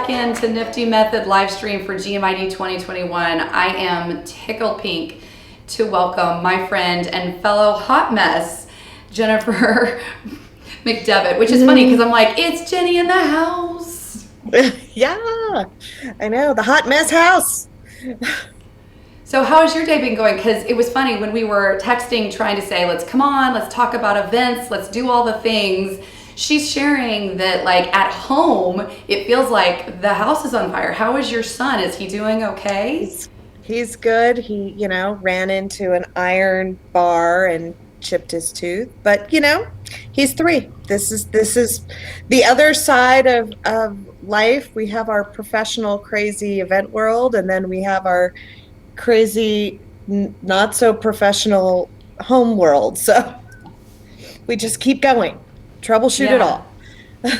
back into Nifty Method live stream for GMID 2021. I am tickled pink to welcome my friend and fellow hot mess, Jennifer McDevitt, which is funny because I'm like, it's Jenny in the house. Yeah, I know, the hot mess house. So how has your day been going? Because it was funny when we were texting trying to say, let's come on, let's talk about events, let's do all the things. She's sharing that like at home, it feels like the house is on fire. How is your son? Is he doing okay? He's good. He, ran into an iron bar and chipped his tooth. But, he's 3. This is the other side of life. We have our professional crazy event world, and then we have our crazy not so professional home world. So we just keep going. Troubleshoot it all.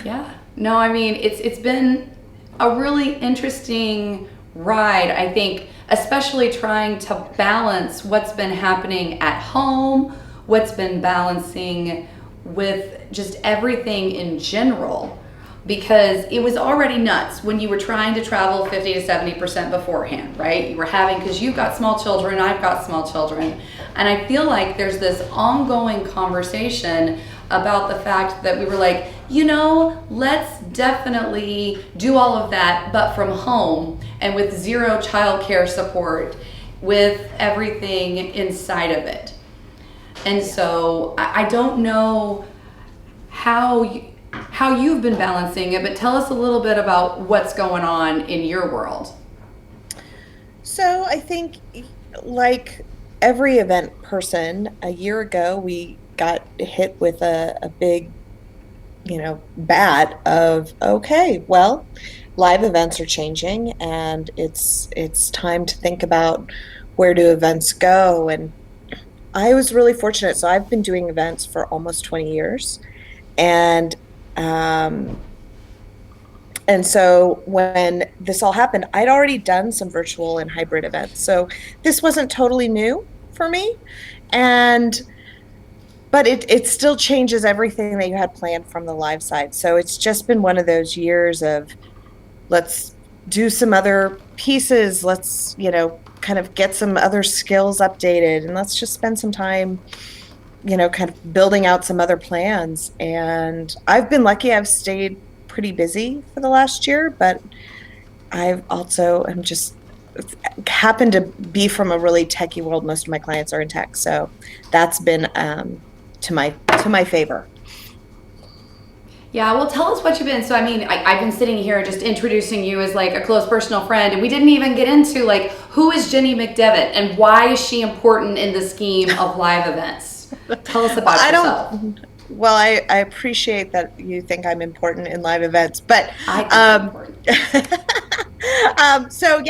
Yeah. No, I mean, it's been a really interesting ride, I think, especially trying to balance what's been happening at home, what's been balancing with just everything in general, because it was already nuts when you were trying to travel 50 to 70% beforehand, right? You were having, because you've got small children, I've got small children, and I feel like there's this ongoing conversation about the fact that we were like, let's definitely do all of that, but from home and with zero childcare support, with everything inside of it. And so I don't know how you've been balancing it, but tell us a little bit about what's going on in your world. So I think, like every event person, a year ago we got hit with a big, bat of, okay, well, live events are changing and it's time to think about where do events go. And I was really fortunate. So I've been doing events for almost 20 years. And so when this all happened, I'd already done some virtual and hybrid events. So this wasn't totally new for me. But it still changes everything that you had planned from the live side. So it's just been one of those years of, let's do some other pieces. Let's, kind of get some other skills updated, and let's just spend some time, kind of building out some other plans. And I've been lucky. I've stayed pretty busy for the last year, but I've also am just happened to be from a really techie world. Most of my clients are in tech, so that's been to my favor. Yeah, well, tell us what you've been. So, I mean, I've been sitting here just introducing you as like a close personal friend, and we didn't even get into like, who is Jenny McDevitt and why is she important in the scheme of live events? Tell us about yourself. Well, I appreciate that you think I'm important in live events, but I think I'm important. So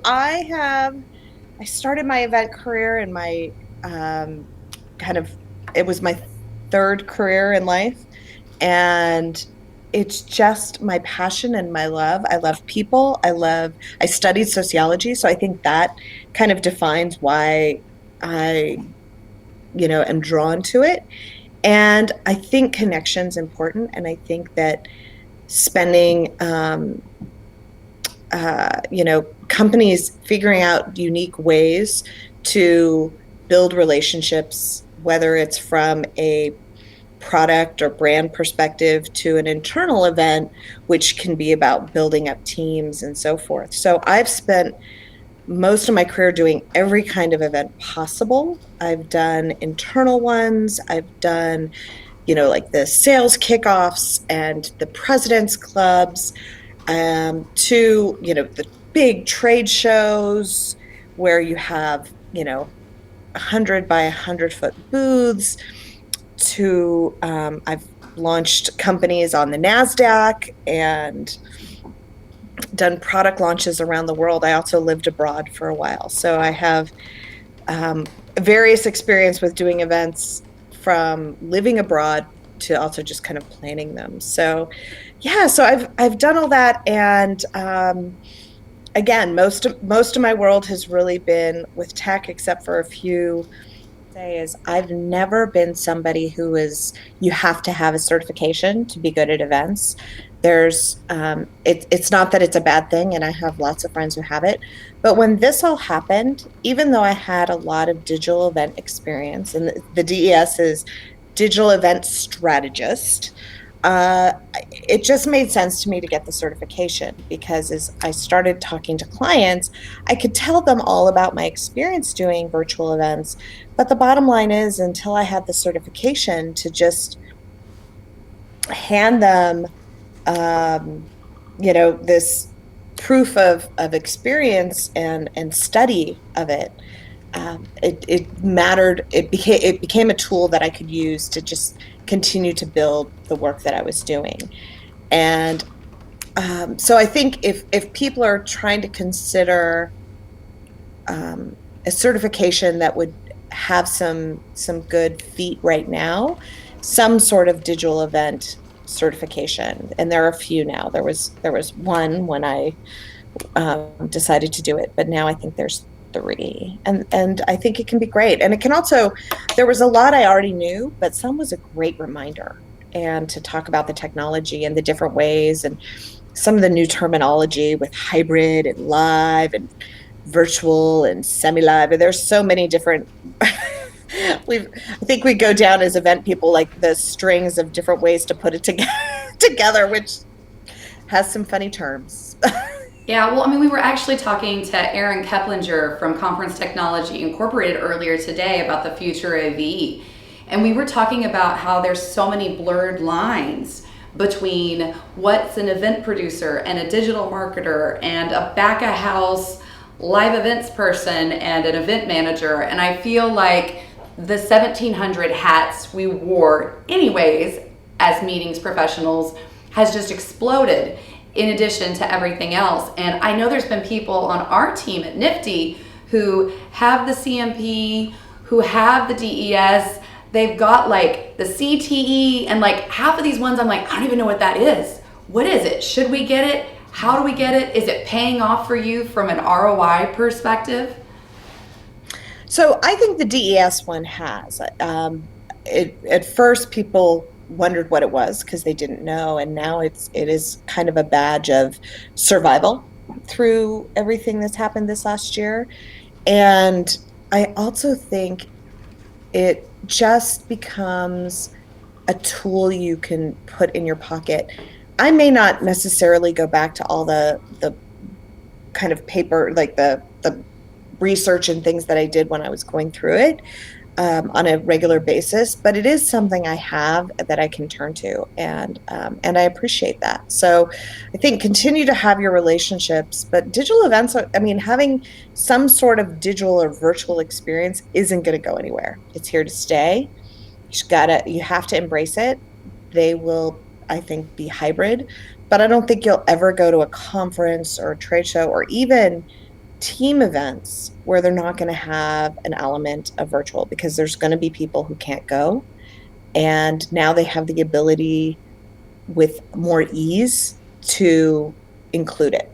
I started my event career in my it was my 3rd career in life. And it's just my passion and my love. I love people. I studied sociology. So I think that kind of defines why I, am drawn to it. And I think connection's important. And I think that spending, companies figuring out unique ways to build relationships, whether it's from a product or brand perspective to an internal event, which can be about building up teams and so forth. So I've spent most of my career doing every kind of event possible. I've done internal ones. I've done, like the sales kickoffs and the president's clubs, to, the big trade shows where you have, 100 by 100 foot booths, to I've launched companies on the NASDAQ and done product launches around the world. I also lived abroad for a while. So I have various experience with doing events, from living abroad to also just kind of planning them. So I've done all that. And again, most of my world has really been with tech, except for a few. Is I've never been somebody who is, you have to have a certification to be good at events. It's not that it's a bad thing, and I have lots of friends who have it. But when this all happened, even though I had a lot of digital event experience, and the DES is digital event strategist, it just made sense to me to get the certification because as I started talking to clients, I could tell them all about my experience doing virtual events. But the bottom line is, until I had the certification to just hand them this proof of experience and study of it, it mattered. It became a tool that I could use to just continue to build the work that I was doing. And so I think if people are trying to consider a certification that would have some good feet right now, some sort of digital event certification, and there are a few now. There was one when I decided to do it, but now I think there's three, and I think it can be great. And it can also, there was a lot I already knew, but some was a great reminder, and to talk about the technology and the different ways and some of the new terminology with hybrid and live and virtual and semi-live. And there's so many different I think we go down as event people like the strings of different ways to put it together, which has some funny terms. Yeah, well, I mean, we were actually talking to Aaron Keplinger from Conference Technology Incorporated earlier today about the future of EE. And we were talking about how there's so many blurred lines between what's an event producer and a digital marketer and a back of house live events person and an event manager. And I feel like the 1,700 hats we wore anyways as meetings professionals has just exploded in addition to everything else. And I know there's been people on our team at Nifty who have the CMP, who have the DES, they've got like the CTE, and like half of these ones I'm like, I don't even know what that is. What is it? Should we get it? How do we get it? Is it paying off for you from an ROI perspective? So I think the DES one has. At first, people wondered what it was because they didn't know, and now it is kind of a badge of survival through everything that's happened this last year. And I also think it just becomes a tool you can put in your pocket. I may not necessarily go back to all the kind of paper, like the research and things that I did when I was going through it on a regular basis, but it is something I have that I can turn to, and I appreciate that. So I think continue to have your relationships, but digital events I mean, having some sort of digital or virtual experience isn't going to go anywhere. It's here to stay. You have to embrace it. They will, I think, be hybrid, but I don't think you'll ever go to a conference or a trade show or even team events where they're not going to have an element of virtual, because there's going to be people who can't go, and now they have the ability with more ease to include it.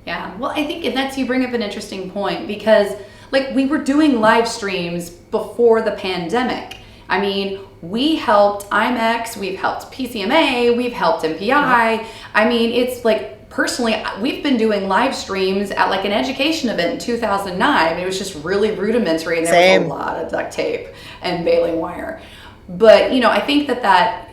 Yeah, well, I think you bring up an interesting point, because like we were doing live streams before the pandemic. I mean, we helped IMEX, we've helped PCMA, we've helped MPI. I mean, it's like, personally, we've been doing live streams at like an education event in 2009. It was just really rudimentary, and there was a lot of duct tape and baling wire. But, I think that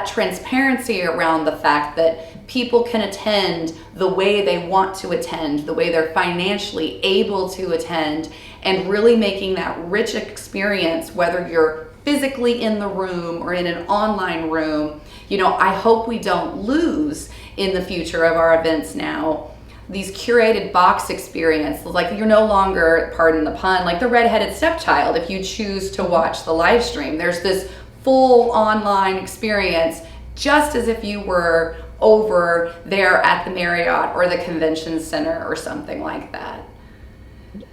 transparency around the fact that people can attend the way they want to attend, the way they're financially able to attend, and really making that rich experience, whether you're physically in the room or in an online room. I hope we don't lose in the future of our events now these curated box experience. Like, you're no longer, pardon the pun, like the redheaded stepchild if you choose to watch the live stream. There's this full online experience, just as if you were over there at the Marriott or the convention center or something like that.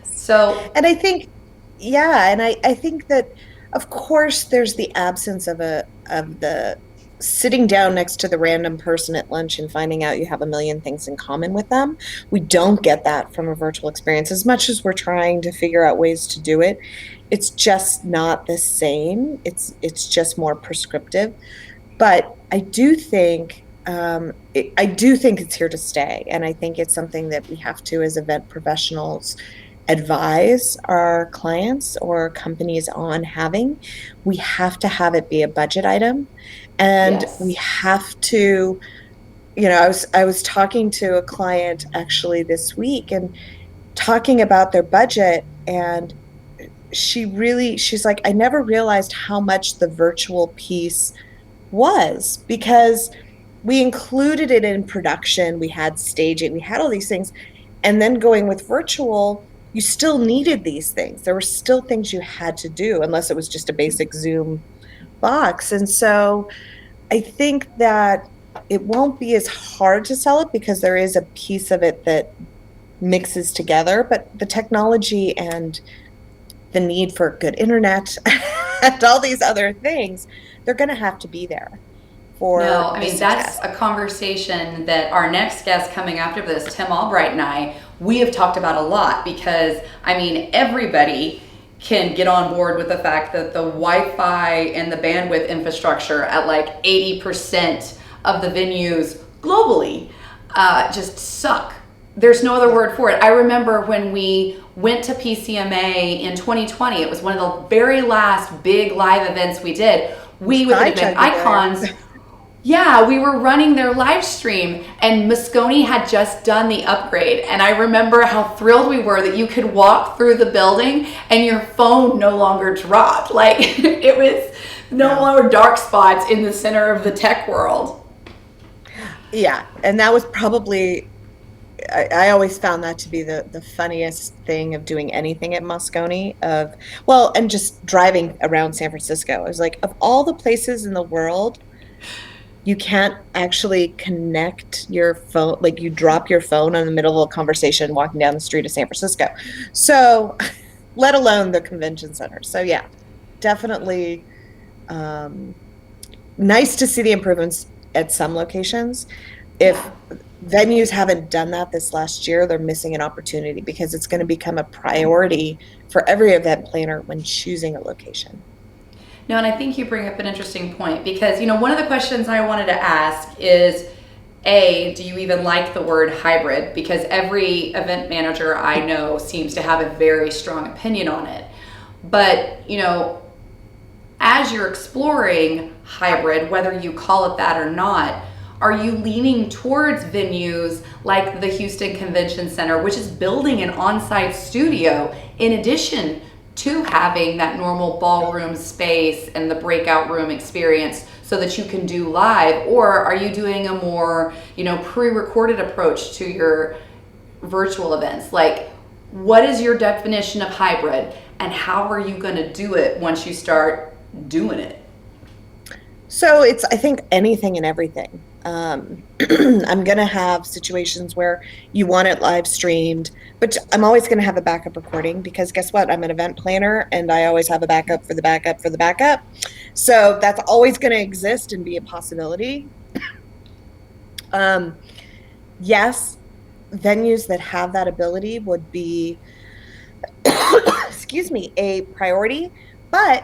So, and I think, yeah, and I think that, of course, there's the absence of the sitting down next to the random person at lunch and finding out you have a million things in common with them. We don't get that from a virtual experience. As much as we're trying to figure out ways to do it, it's just not the same. It's just more prescriptive. But I do think I do think it's here to stay. And I think it's something that we have to, as event professionals, advise our clients or companies on having. We have to have it be a budget item. And we Yes. have to, I was talking to a client actually this week and talking about their budget, and she's like, I never realized how much the virtual piece was, because we included it in production, we had staging, we had all these things, and then going with virtual, you still needed these things. There were still things you had to do, unless it was just a basic Zoom box. And so I think that it won't be as hard to sell it because there is a piece of it that mixes together, but the technology and the need for good internet and all these other things, they're going to have to be there No, for I the mean, that's success. a conversation that our next guest coming after this, Tim Albright and I, we have talked about a lot because, I mean, everybody can get on board with the fact that the Wi-Fi and the bandwidth infrastructure at like 80% of the venues globally just suck. There's no other word for it. I remember when we went to PCMA in 2020, it was one of the very last big live events we did. We with Event Icons, yeah, we were running their live stream and Moscone had just done the upgrade. And I remember how thrilled we were that you could walk through the building and your phone no longer dropped. Like it was no longer dark spots in the center of the tech world. Yeah, and that was probably, I always found that to be the funniest thing of doing anything at Moscone, of, well, and just driving around San Francisco. I was like, of all the places in the world, you can't actually connect your phone, like you drop your phone in the middle of a conversation walking down the street of San Francisco. So, let alone the convention center. So yeah, definitely um, nice to see the improvements at some locations. If Yeah. venues haven't done that this last year, they're missing an opportunity because it's going to become a priority for every event planner when choosing a location. No, and I think you bring up an interesting point because, you know, one of the questions I wanted to ask is A, do you even like the word hybrid? Because every event manager I know seems to have a very strong opinion on it. But, you know, as you're exploring hybrid, whether you call it that or not, are you leaning towards venues like the Houston Convention Center, which is building an on-site studio in addition to having that normal ballroom space and the breakout room experience so that you can do live? Or are you doing a more, you know, pre-recorded approach to your virtual events? Like, what is your definition of hybrid and how are you going to do it once you start doing it? So it's, I think, anything and everything. I'm going to have situations where you want it live streamed, but I'm always going to have a backup recording because guess what? I'm an event planner and I always have a backup for the backup for the backup. So that's always going to exist and be a possibility. Um, yes, venues that have that ability would be, excuse me, a priority, but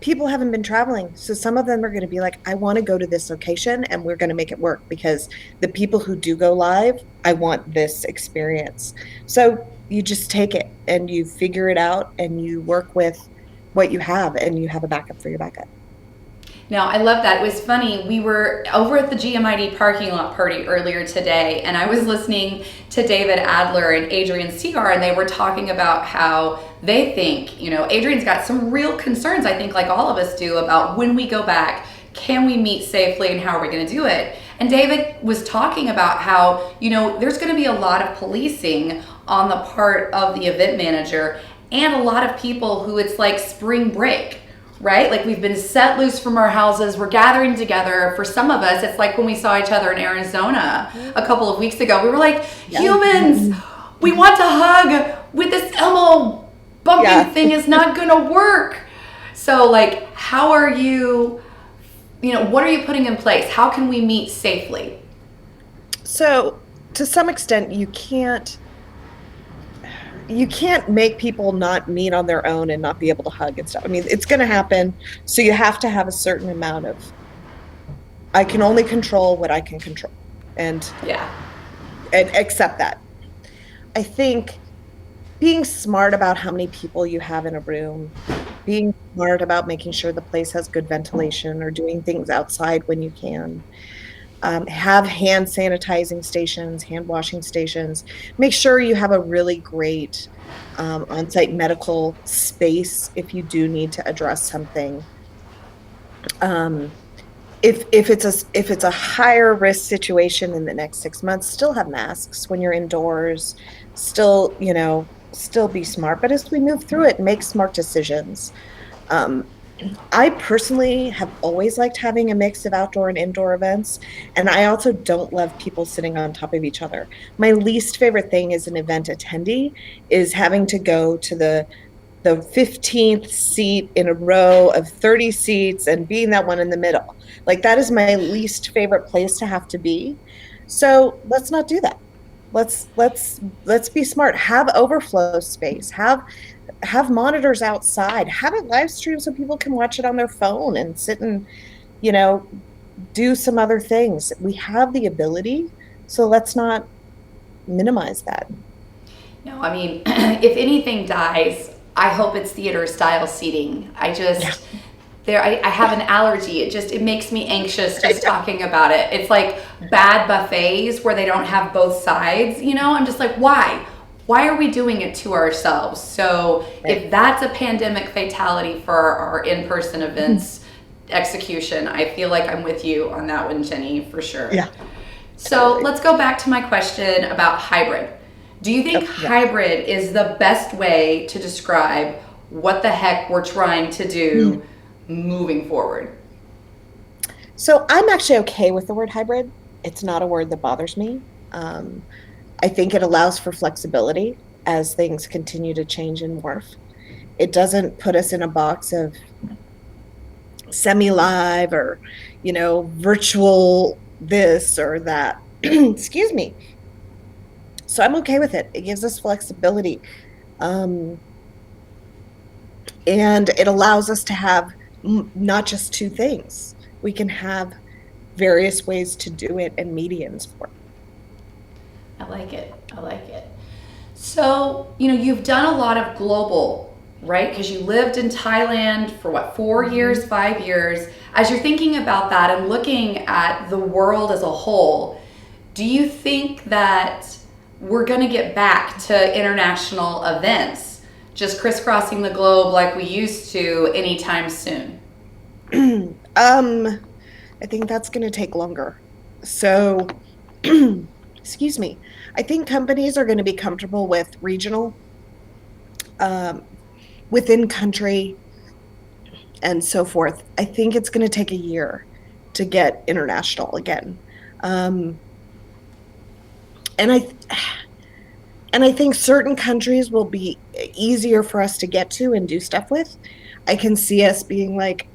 people haven't been traveling. So some of them are going to be like, I want to go to this location and we're going to make it work because the people who do go live, I want this experience. So you just take it and you figure it out and you work with what you have and you have a backup for your backup. Now, I love that. It was funny. We were over at the GMID parking lot party earlier today, and I was listening to David Adler and Adrian Seagar, and they were talking about how they think, you know, Adrian's got some real concerns, I think, like all of us do, about when we go back, can we meet safely and how are we going to do it? And David was talking about how, you know, there's going to be a lot of policing on the part of the event manager and a lot of people who it's like spring break, right? Like we've been set loose from our houses. We're gathering together. For some of us, it's like when we saw each other in Arizona a couple of weeks ago. We were like, humans, we want to hug with this elbow bumping thing is not going to work. So like, how are you, you know, what are you putting in place? How can we meet safely? So to some extent, you can't make people not meet on their own and not be able to hug and stuff. I mean, it's going to happen. So you have to have a certain amount of I can only control what I can control, and Yeah. accept that. I think being smart about how many people you have in a room, being smart about making sure the place has good ventilation or doing things outside when you can. Have hand sanitizing stations, hand washing stations. Make sure you have a really great on-site medical space if you do need to address something. Um, if it's a higher risk situation in the next 6 months, still have masks when you're indoors. Still, still be smart. But as we move through it, make smart decisions. Um, I personally have always liked having a mix of outdoor and indoor events, and I also don't love people sitting on top of each other. My least favorite thing as an event attendee is having to go to the 15th seat in a row of 30 seats and being that one in the middle. Like, that is my least favorite place to have to be. So let's not do that. Let's be smart. Have overflow space. Have monitors outside. Have it live streamed so people can watch it on their phone and sit and, you know, do some other things. We have the ability, so let's not minimize that. No, I mean, if anything dies, I hope it's theater style seating. I have an allergy. It makes me anxious just talking about it. It's like bad buffets where they don't have both sides, I'm just like, why? Why are we doing it to ourselves? So if that's a pandemic fatality for our in-person events execution, I feel like I'm with you on that one, Jenny, for sure. Yeah. So let's go back to my question about hybrid. Do you think hybrid is the best way to describe what the heck we're trying to do moving forward? So I'm actually okay with the word hybrid. It's not a word that bothers me. I think it allows for flexibility as things continue to change and morph. It doesn't put us in a box of semi-live or, virtual this or that. Excuse me. So I'm okay with it. It gives us flexibility. And it allows us to have not just two things. We can have various ways to do it and mediums for it. I like it. So, you've done a lot of global, right? Because you lived in Thailand for 4 years, 5 years. As you're thinking about that and looking at the world as a whole, do you think that we're going to get back to international events, just crisscrossing the globe like we used to anytime soon? I think that's going to take longer. So, excuse me. I think companies are going to be comfortable with regional, within country, and so forth. I think it's going to take a year to get international again. And I think certain countries will be easier for us to get to and do stuff with. I can see us being like,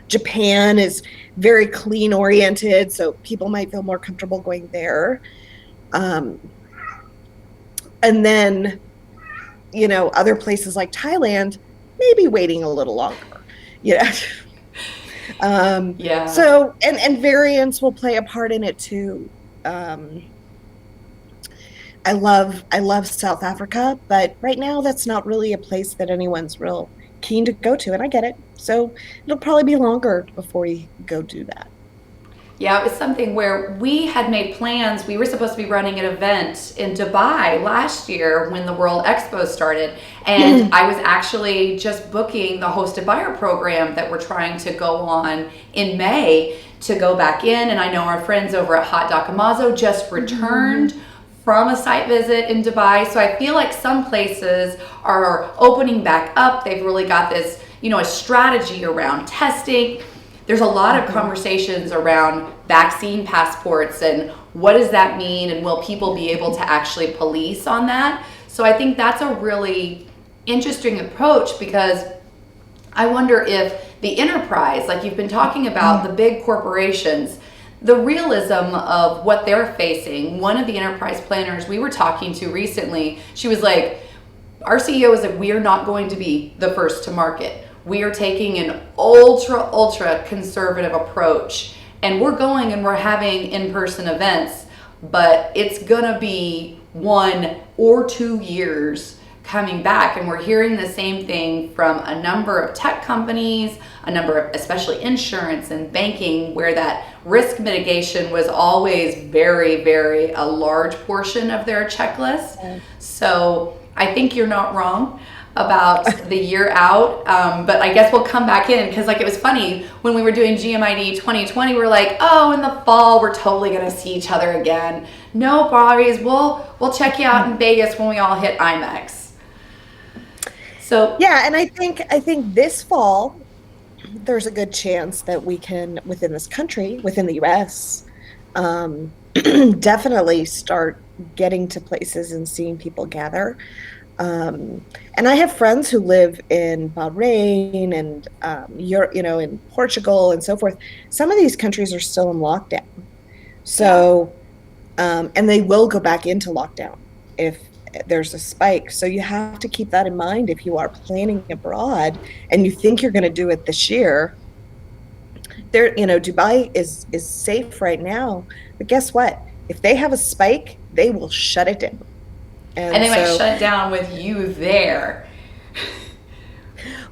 Japan is very clean oriented, so people might feel more comfortable going there. And then, other places like Thailand, maybe waiting a little longer. Yeah. So, and variants will play a part in it too. I love South Africa, but right now that's not really a place that anyone's real keen to go to, and I get it. So it'll probably be longer before we go do that. Yeah, it was something where we had made plans. We were supposed to be running an event in Dubai last year when the World Expo started. And I was actually just booking the hosted buyer program that we're trying to go on in May to go back in. And I know our friends over at Hot Dakamazo just returned from a site visit in Dubai. So I feel like some places are opening back up. They've really got this, a strategy around testing. There's a lot of conversations around vaccine passports and what does that mean, and will people be able to actually police on that? So I think that's a really interesting approach, because I wonder if the enterprise, like you've been talking about, the big corporations, the realism of what they're facing. One of the enterprise planners we were talking to recently, she was like, our CEO was like, we are not going to be the first to market. we are taking an ultra conservative approach, and we're going and we're having in-person events, but it's gonna be 1 or 2 years coming back. And we're hearing the same thing from a number of tech companies, a number of, especially insurance and banking, where that risk mitigation was always very a large portion of their checklist. So I think you're not wrong about the year out, but I guess we'll come back in, because like it was funny when we were doing GMID 2020, we're like, oh, in the fall we're totally gonna see each other again. No worries, we'll check you out in Vegas when we all hit IMAX. So yeah, and I think this fall there's a good chance that we can, within this country, within the US, definitely start getting to places and seeing people gather. And I have friends who live in Bahrain and Europe, in Portugal and so forth. Some of these countries are still in lockdown. So, and they will go back into lockdown if there's a spike. So you have to keep that in mind if you are planning abroad and you think you're going to do it this year. There, Dubai is safe right now, but guess what? If they have a spike, they will shut it down. And they might shut it down with you there.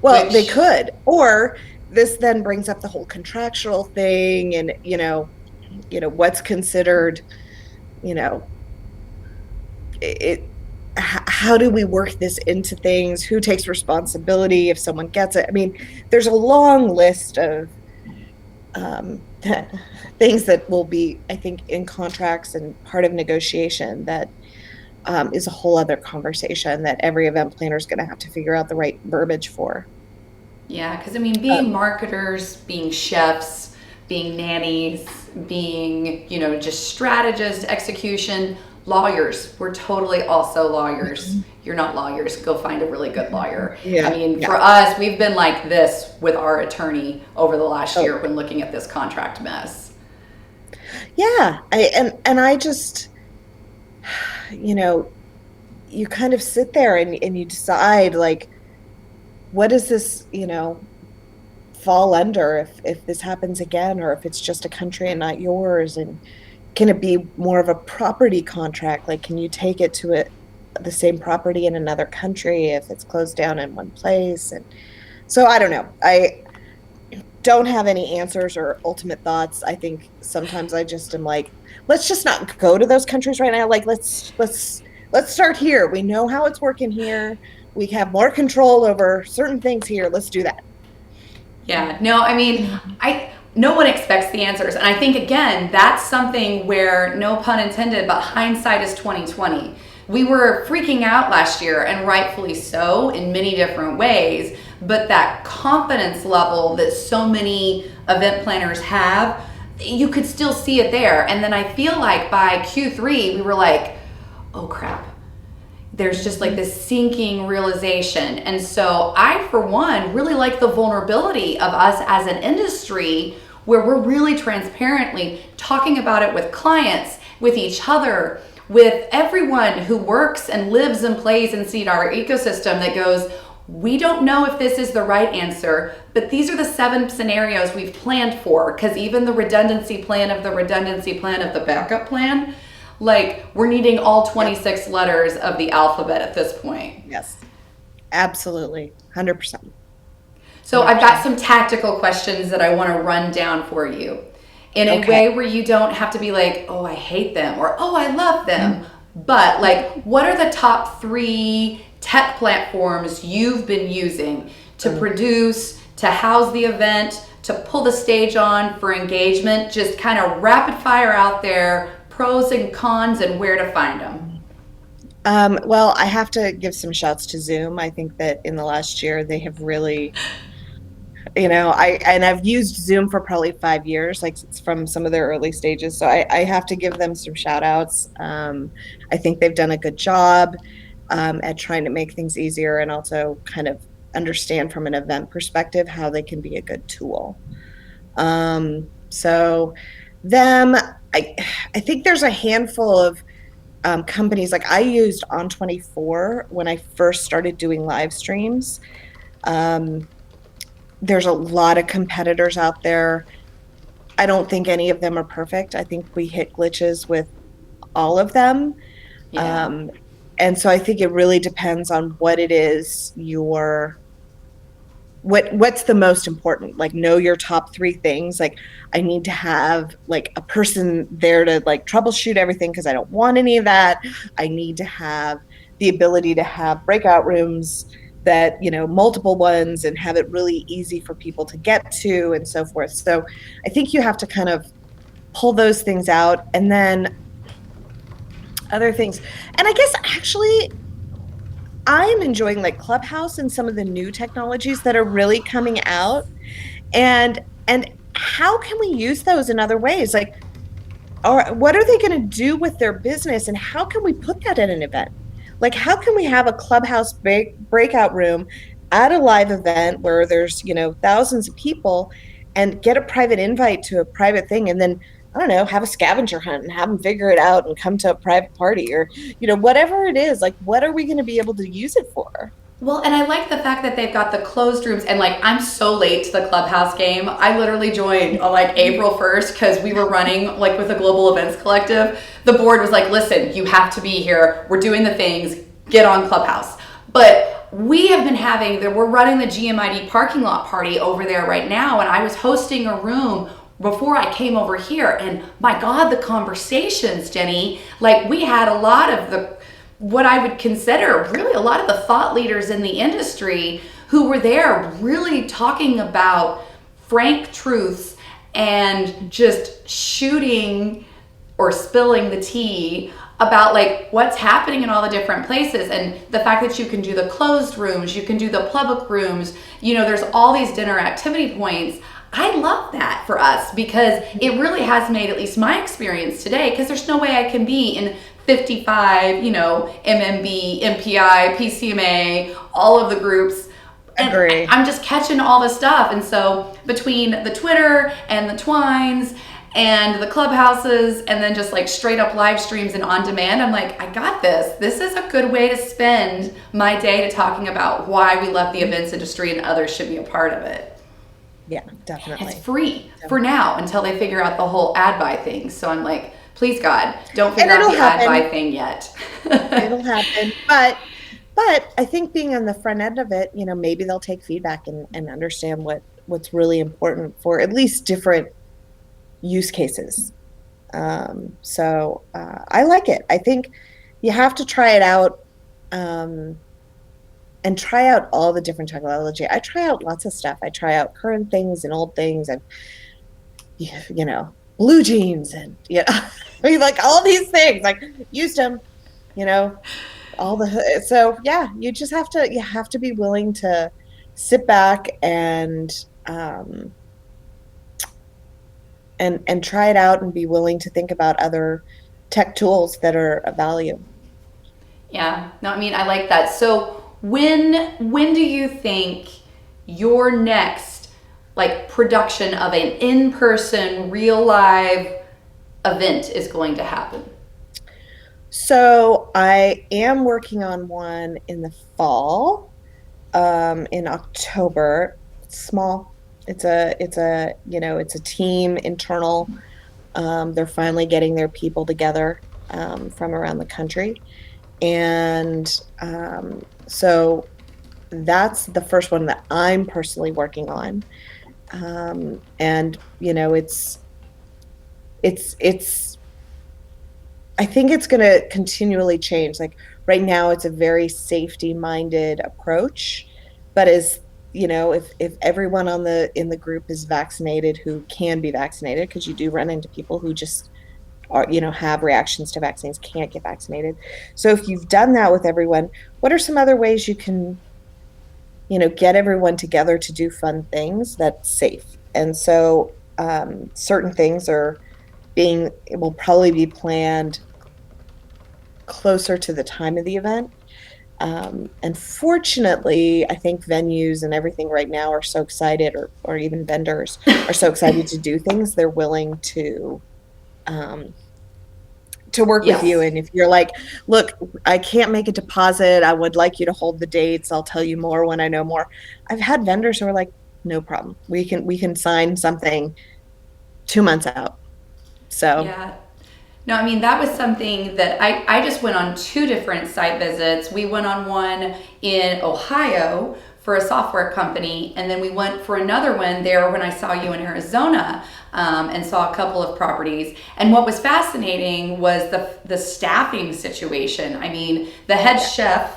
Well, they could. Or this then brings up the whole contractual thing and, what's considered, how do we work this into things? Who takes responsibility if someone gets it? I mean, there's a long list of things that will be, I think, in contracts and part of negotiation that is a whole other conversation that every event planner is going to have to figure out the right verbiage for. Yeah, because being marketers, being chefs, being nannies, being, just strategists, execution, lawyers. We're totally also lawyers. You're not lawyers. Go find a really good lawyer. Yeah, for us, we've been like this with our attorney over the last year when looking at this contract mess. Yeah, I just, you kind of sit there and you decide, like, what does this, fall under if this happens again, or if it's just a country and not yours, and can it be more of a property contract? Like, can you take it to the same property in another country if it's closed down in one place? And so I don't know. I don't have any answers or ultimate thoughts. I think sometimes I just am like, let's just not go to those countries right now. Like, let's start here. We know how it's working here. We have more control over certain things here. Let's do that. Yeah. No, no one expects the answers. And I think, again, that's something where, no pun intended, but hindsight is 2020. We were freaking out last year, and rightfully so, in many different ways. But that confidence level that so many event planners have, you could still see it there. And then I feel like by Q3, we were like, oh crap. There's just like this sinking realization. And so I, for one, really like the vulnerability of us as an industry, where we're really transparently talking about it with clients, with each other, with everyone who works and lives and plays inside our ecosystem, that goes, we don't know if this is the right answer, but these are the 7 scenarios we've planned for, because even the redundancy plan of the redundancy plan of the backup plan, like, we're needing all 26 letters of the alphabet at this point. Yes, absolutely, 100%. So I've got some tactical questions that I want to run down for you in a way where you don't have to be like, oh, I hate them, or oh, I love them. But like, what are the top 3 tech platforms you've been using to produce, to house the event, to pull the stage on for engagement? Just kind of rapid fire out there, pros and cons, and where to find them. Well, I have to give some shouts to Zoom. I think that in the last year they have really, I've used Zoom for probably 5 years, like it's from some of their early stages. So I have to give them some shout outs. I think they've done a good job at trying to make things easier, and also kind of understand from an event perspective how they can be a good tool. So them, I think there's a handful of companies. Like, I used On24 when I first started doing live streams. there's a lot of competitors out there. I don't think any of them are perfect. I think we hit glitches with all of them. Yeah. Um, and so I think it really depends on what it is what's the most important. Like, know your top three things. Like, I need to have like a person there to like troubleshoot everything because I don't want any of that. I need to have the ability to have breakout rooms that, multiple ones, and have it really easy for people to get to and so forth. So I think you have to kind of pull those things out, and then other things. And I guess actually I'm enjoying like Clubhouse and some of the new technologies that are really coming out. And how can we use those in other ways? Like, or what are they going to do with their business, and how can we put that in an event? Like, how can we have a Clubhouse breakout room at a live event where there's, thousands of people, and get a private invite to a private thing, and then, I don't know, have a scavenger hunt and have them figure it out and come to a private party, or, whatever it is. Like, what are we going to be able to use it for? Well, and I like the fact that they've got the closed rooms, and like I'm so late to the Clubhouse game. I literally joined on like April 1st because we were running like with a global events collective. The board was like, listen, you have to be here. We're doing the things, get on Clubhouse. But we have been we're running the GMID parking lot party over there right now, and I was hosting a room before I came over here, and my God, the conversations, Jenny, like we had a lot of what I would consider really a lot of the thought leaders in the industry who were there really talking about frank truths and just shooting or spilling the tea about like what's happening in all the different places, and the fact that you can do the closed rooms, you can do the public rooms, there's all these dinner activity points. I love that for us because it really has made at least my experience today, because there's no way I can be in 55, MMB, MPI, PCMA, all of the groups. And Agree. I'm just catching all this stuff. And so between the Twitter and the Twines and the Clubhouses and then just like straight up live streams and on demand, I'm like, I got this. This is a good way to spend my day to talking about why we love the events industry and others should be a part of it. Yeah, definitely. It's free for now until they figure out the whole ad buy thing. So I'm like, please God, don't figure out the ad buy thing yet. It'll happen. But I think being on the front end of it, maybe they'll take feedback and understand what's really important for at least different use cases. So I like it. I think you have to try it out, and try out all the different technology. I try out lots of stuff. I try out current things and old things. I've, blue jeans and, I mean, like all these things, like used them, so yeah, you have to be willing to sit back and try it out, and be willing to think about other tech tools that are of value. Yeah, no, I mean, I like that. So when do you think your next like production of an in-person real live event is going to happen? So I am working on one in the fall, in October. It's small. It's a team internal. They're finally getting their people together from around the country, and so that's the first one that I'm personally working on. And it's I think it's going to continually change. Like right now, it's a very safety-minded approach, but if everyone in the group is vaccinated, who can be vaccinated, because you do run into people who just are, have reactions to vaccines, can't get vaccinated. So if you've done that with everyone, what are some other ways you can, get everyone together to do fun things that's safe? And so certain things will probably be planned closer to the time of the event. And fortunately, I think venues and everything right now are so excited, or even vendors are so excited to do things, they're willing to work with you. And if you're like, look, I can't make a deposit, I would like you to hold the dates, I'll tell you more when I know more. I've had vendors who are like, no problem. We can sign something 2 months out. So Yeah. No, I mean, that was something that I just went on 2 different site visits. We went on one in Ohio for a software company, and then we went for another one there when I saw you in Arizona, and saw a couple of properties. And what was fascinating was the staffing situation. I mean, the head chef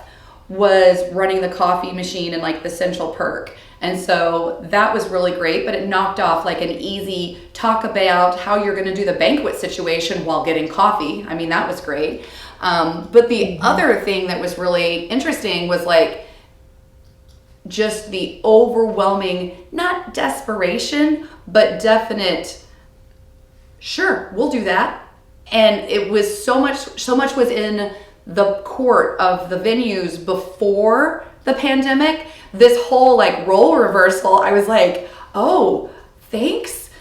was running the coffee machine in like the Central Perk. And so that was really great, but it knocked off like an easy talk about how you're going to do the banquet situation while getting coffee. I mean, that was great. But the other thing that was really interesting was like just the overwhelming, not desperation, but definite, sure, we'll do that. And it was so much was in the court of the venues before the pandemic. This whole like role reversal, I was like, oh, thanks,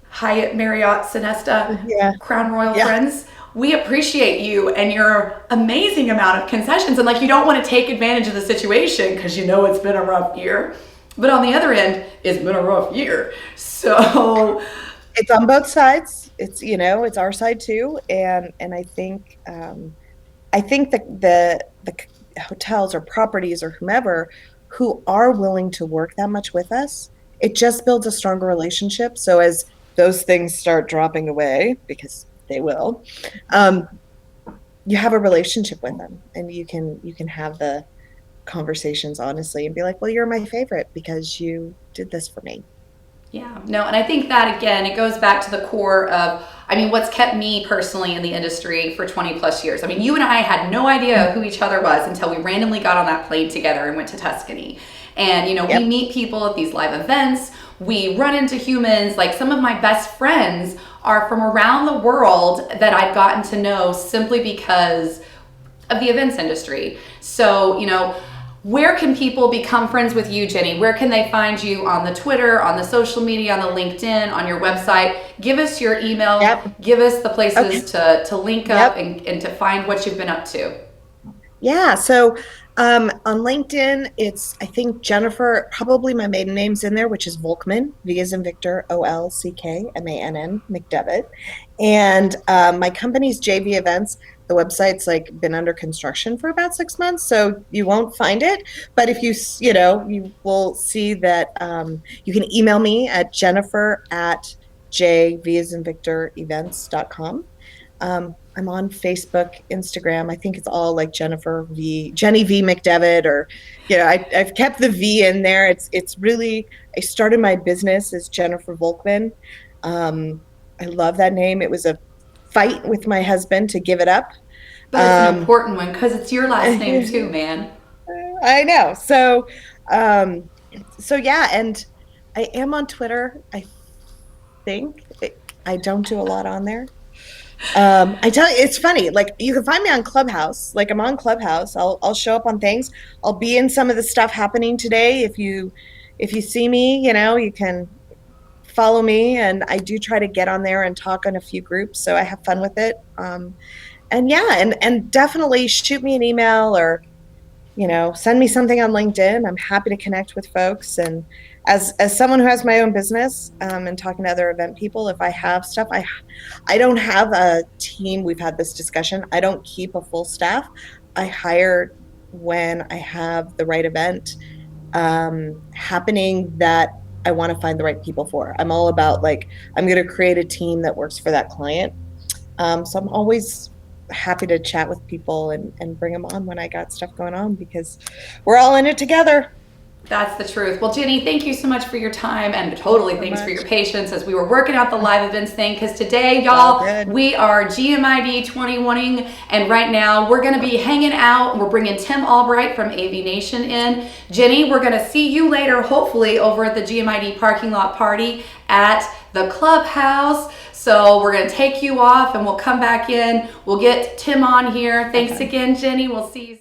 Hyatt, Marriott, Sonesta, Crown Royal friends. We appreciate you and your amazing amount of concessions. And like, you don't want to take advantage of the situation because you know it's been a rough year. But on the other end, it's been a rough year. So it's on both sides. It's, it's our side too. And I think that the hotels or properties or whomever who are willing to work that much with us, it just builds a stronger relationship. So as those things start dropping away, because they will, you have a relationship with them, and you can have the conversations honestly and be like, well, you're my favorite because you did this for me. Yeah, no, and I think that again, it goes back to the core of, I mean, what's kept me personally in the industry for 20 plus years. I mean, you and I had no idea who each other was until we randomly got on that plane together and went to Tuscany. And, we meet people at these live events. We run into humans. Like, some of my best friends are from around the world that I've gotten to know simply because of the events industry. So, where can people become friends with you, Jenny? Where can they find you on the Twitter, on the social media, on the LinkedIn, on your website? Give us your email. Give us the places to link up and to find what you've been up to. Yeah. So on LinkedIn, it's, I think, Jennifer, probably my maiden name's in there, which is Volkmann, V as in Victor, OLCKMANN, McDevitt. And my company's JV Events. The website's like been under construction for about 6 months, so you won't find it. But if you will see that you can email me at Jennifer@JV as in Victor events.com. I'm on Facebook, Instagram. I think it's all like Jenny V McDevitt, or I've kept the V in there. It's really, I started my business as Jennifer Volkmann. I love that name. It was a fight with my husband to give it up. But it's an important one because it's your last name too, man. I know. So yeah, and I am on Twitter. I think I don't do a lot on there. I tell you, it's funny. Like, you can find me on Clubhouse. Like, I'm on Clubhouse. I'll show up on things. I'll be in some of the stuff happening today. If you see me, you can follow me, and I do try to get on there and talk on a few groups, so I have fun with it. And definitely shoot me an email or send me something on LinkedIn. I'm happy to connect with folks. And as someone who has my own business, and talking to other event people, if I have stuff, I don't have a team. We've had this discussion. I don't keep a full staff. I hire when I have the right event happening that I want to find the right people for. I'm all about, like, I'm going to create a team that works for that client. So I'm always happy to chat with people and bring them on when I got stuff going on, because we're all in it together. That's the truth. Well, Jenny, thank you so much for your time, and totally thanks for your patience as we were working out the live events thing, because today, y'all, we are GMID 21ing, and right now we're going to be hanging out, and we're bringing Tim Albright from AV Nation in. Jenny, we're going to see you later, hopefully, over at the GMID parking lot party at the clubhouse. So we're going to take you off, and we'll come back in. We'll get Tim on here. Thanks again, Jenny. We'll see you.